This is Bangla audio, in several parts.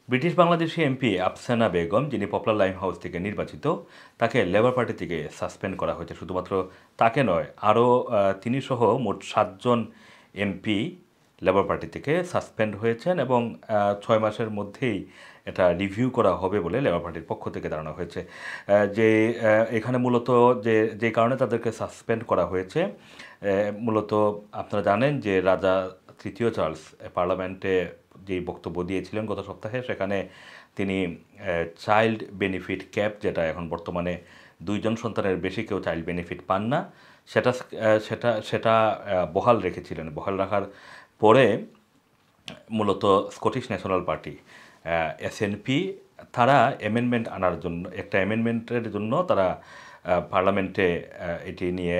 ব্রিটিশ বাংলাদেশি এমপি আফসানা বেগম, যিনি পপুলার লাইম হাউস থেকে নির্বাচিত, তাকে লেবার পার্টি থেকে সাসপেন্ড করা হয়েছে। শুধুমাত্র তাকে নয়, আরও তিনি সহ মোট 7 জন এমপি লেবার পার্টি থেকে সাসপেন্ড হয়েছেন এবং 6 মাসের মধ্যেই এটা রিভিউ করা হবে বলে লেবার পার্টির পক্ষ থেকে জানানো হয়েছে। যে এখানে মূলত যে কারণে তাদেরকে সাসপেন্ড করা হয়েছে, মূলত আপনারা জানেন যে রাজা তৃতীয় চার্লস পার্লামেন্টে যে বক্তব্য দিয়েছিলেন গত সপ্তাহে, সেখানে তিনি চাইল্ড বেনিফিট ক্যাপ, যেটা এখন বর্তমানে 2 জন সন্তানের বেশি কেউ চাইল্ড বেনিফিট পান না, সেটা সেটা সেটা বহাল রেখেছিলেন। বহাল রাখার পরে মূলত স্কটিশ ন্যাশনাল পার্টি এসএনপি তারা অ্যামেন্ডমেন্ট আনার জন্য, একটা অ্যামেন্ডমেন্টের জন্য তারা পার্লামেন্টে এটি নিয়ে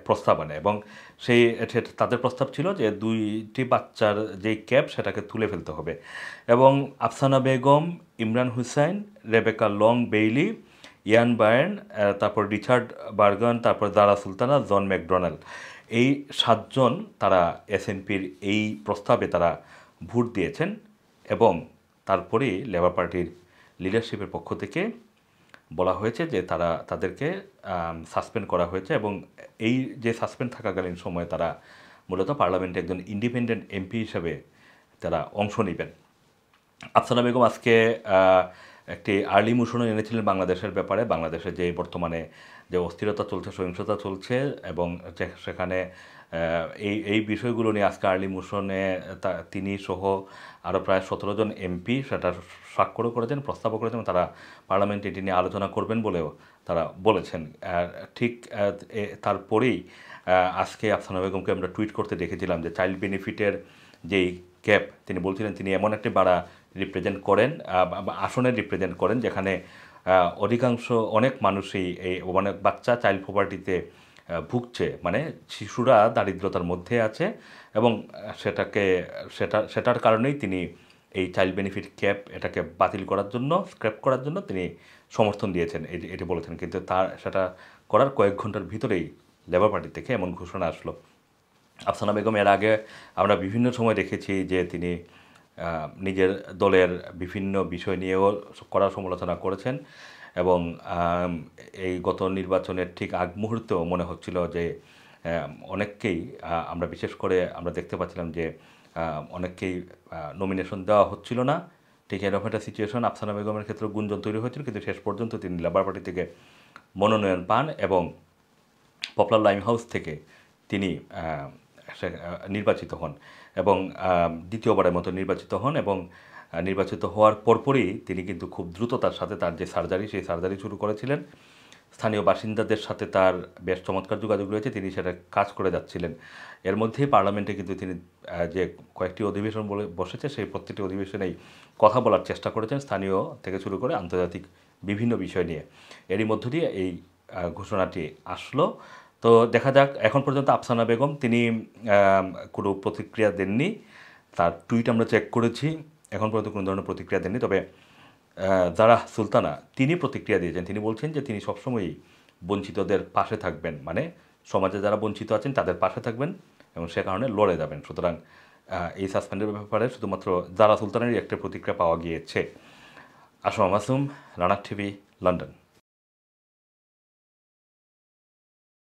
প্রস্তাব আনে এবং তাদের প্রস্তাব ছিল যে 2টি বাচ্চার যেই ক্যাপ সেটাকে তুলে ফেলতে হবে। এবং Afsana Begum, Imran Hussain, Rebecca Long Bailey, Ian Byrne, তারপর রিচার্ড বার্গান, তারপর দারা সুলতানা, জন ম্যাকডোনাল্ড, এই 7 জন তারা এসএনপির এই প্রস্তাবে তারা ভোট দিয়েছেন এবং তারপরেই লেবার পার্টির লিডারশিপের পক্ষ থেকে বলা হয়েছে যে তাদেরকে সাসপেন্ড করা হয়েছে এবং এই যে সাসপেন্ড থাকাকালীন সময়ে তারা মূলত পার্লামেন্টে একজন ইন্ডিপেন্ডেন্ট এমপি হিসেবে তারা অংশ নেবেন। আফসানা বেগম আজকে একটি আর্লি মোশনও এনেছিলেন বাংলাদেশের ব্যাপারে। বাংলাদেশে যে বর্তমানে যে অস্থিরতা চলছে, সহিংসতা চলছে এবং সেখানে এই বিষয়গুলো নিয়ে আজকে আর্লি মোশনে তিনি সহ আরও প্রায় 17 জন এমপি সেটা স্বাক্ষরও করেছেন, প্রস্তাবও করেছেন। তারা পার্লামেন্টে এটি নিয়ে আলোচনা করবেন বলেও তারা বলেছেন। ঠিক তারপরেই আজকে আফসানা বেগমকে আমরা টুইট করতে দেখেছিলাম যে চাইল্ড বেনিফিটের যেই ক্যাপ, তিনি বলছিলেন তিনি এমন একটি বাড়া রিপ্রেজেন্ট করেন, আসনে রিপ্রেজেন্ট করেন যেখানে অনেক মানুষই অনেক বাচ্চা চাইল্ড পভার্টিতে ভুগছে, মানে শিশুরা দারিদ্রতার মধ্যে আছে এবং সেটার কারণেই তিনি এই চাইল্ড বেনিফিট ক্যাপ এটাকে বাতিল করার জন্য, স্ক্র্যাপ করার জন্য তিনি সমর্থন দিয়েছেন, এটি বলেছেন। কিন্তু সেটা করার কয়েক ঘন্টার ভিতরেই লেবার পার্টি থেকে এমন ঘোষণা আসলো। আফসানা বেগম এর আগে আমরা বিভিন্ন সময় দেখেছি যে তিনি নিজের দলের বিভিন্ন বিষয় নিয়েও কড়া সমালোচনা করেছেন এবং এই গত নির্বাচনের ঠিক আগ মুহূর্তেও মনে হচ্ছিল যে অনেককেই বিশেষ করে আমরা দেখতে পাচ্ছিলাম যে অনেককেই নমিনেশন দেওয়া হচ্ছিল না। ঠিক এরকম একটা সিচুয়েশন আফসানা বেগমের ক্ষেত্রে গুঞ্জন তৈরি হয়েছিল, কিন্তু শেষ পর্যন্ত তিনি লেবার পার্টি থেকে মনোনয়ন পান এবং পপুলার লাইম হাউস থেকে তিনি নির্বাচিত হন এবং দ্বিতীয়বারের মতো নির্বাচিত হন এবং নির্বাচিত হওয়ার পরপরই তিনি কিন্তু খুব দ্রুততার সাথে তার যে সেই সার্জারি শুরু করেছিলেন। স্থানীয় বাসিন্দাদের সাথে তার বেশ চমৎকার যোগাযোগ রয়েছে, তিনি সেটা কাজ করে যাচ্ছিলেন। এর মধ্যেই পার্লামেন্টে কিন্তু তিনি যে কয়েকটি অধিবেশন বসেছে, সেই প্রত্যেকটি অধিবেশনেই কথা বলার চেষ্টা করেছেন, স্থানীয় থেকে শুরু করে আন্তর্জাতিক বিভিন্ন বিষয় নিয়ে। এরই মধ্য দিয়ে এই ঘোষণাটি আসলো। তো দেখা যাক। এখন পর্যন্ত আফসানা বেগম তিনি কোনো প্রতিক্রিয়া দেননি। তার টুইট আমরা চেক করেছি, এখন পর্যন্ত কোনো ধরনের প্রতিক্রিয়া দেননি। তবে যারা সুলতানা তিনি প্রতিক্রিয়া দিয়েছেন, তিনি বলছেন যে তিনি সবসময়ই বঞ্চিতদের পাশে থাকবেন, মানে সমাজে যারা বঞ্চিত আছেন তাদের পাশে থাকবেন এবং সে কারণে লড়ে যাবেন। সুতরাং এই সাসপেন্ডের ব্যাপারে শুধুমাত্র যারা সুলতানেরই একটা প্রতিক্রিয়া পাওয়া গিয়েছে। Assam Masum, Rana TV, London.